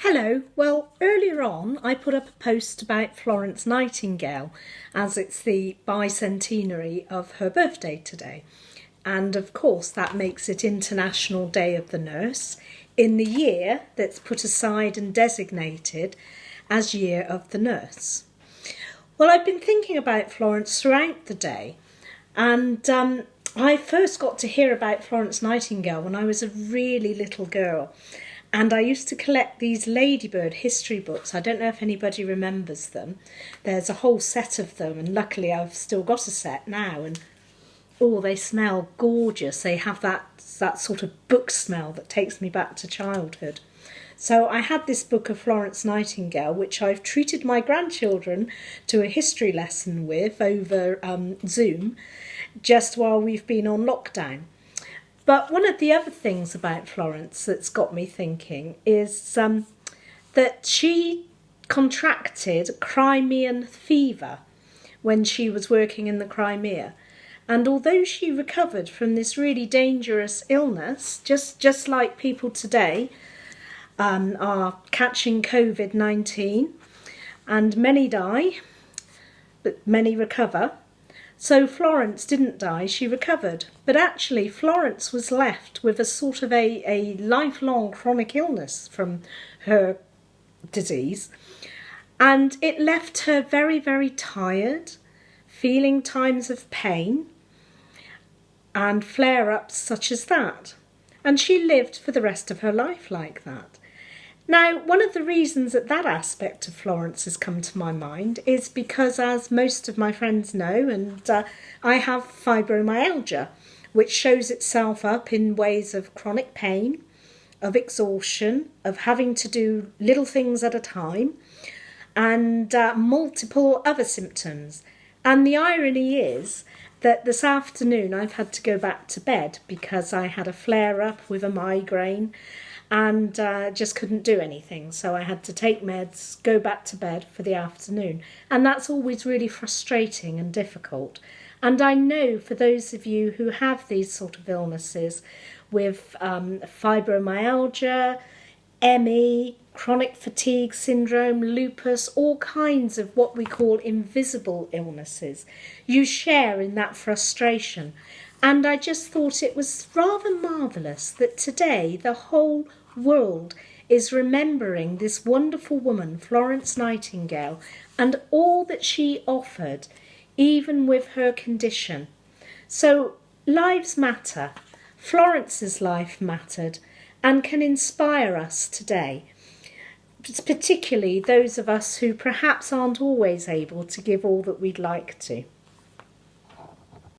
Hello. Well, earlier on I put up a post about Florence Nightingale as it's the bicentenary of her birthday today. And of course that makes it International Day of the Nurse in the year that's put aside and designated as Year of the Nurse. Well, I've been thinking about Florence throughout the day, and I first got to hear about Florence Nightingale when I was a really little girl. And I used to collect these ladybird history books. I don't know if anybody remembers them. There's a whole set of them, and luckily I've still got a set now. And oh, they smell gorgeous. They have that sort of book smell that takes me back to childhood. So I had this book of Florence Nightingale, which I've treated my grandchildren to a history lesson with over Zoom, just while we've been on lockdown. But one of the other things about Florence that's got me thinking is that she contracted Crimean fever when she was working in the Crimea. And although she recovered from this really dangerous illness, just like people today are catching COVID-19, and many die, but many recover. So Florence didn't die, she recovered. But actually Florence was left with a sort of a lifelong chronic illness from her disease. And it left her very, very tired, feeling times of pain and flare-ups such as that. And she lived for the rest of her life like that. Now, one of the reasons that aspect of Florence has come to my mind is because, as most of my friends know, and I have fibromyalgia, which shows itself up in ways of chronic pain, of exhaustion, of having to do little things at a time, and multiple other symptoms. And the irony is that this afternoon I've had to go back to bed because I had a flare-up with a migraine, and just couldn't do anything. So I had to take meds, go back to bed for the afternoon. And that's always really frustrating and difficult. And I know for those of you who have these sort of illnesses with fibromyalgia, ME, chronic fatigue syndrome, lupus, all kinds of what we call invisible illnesses, you share in that frustration. And I just thought it was rather marvellous that today the whole world is remembering this wonderful woman, Florence Nightingale, and all that she offered, even with her condition. So lives matter. Florence's life mattered and can inspire us today, particularly those of us who perhaps aren't always able to give all that we'd like to.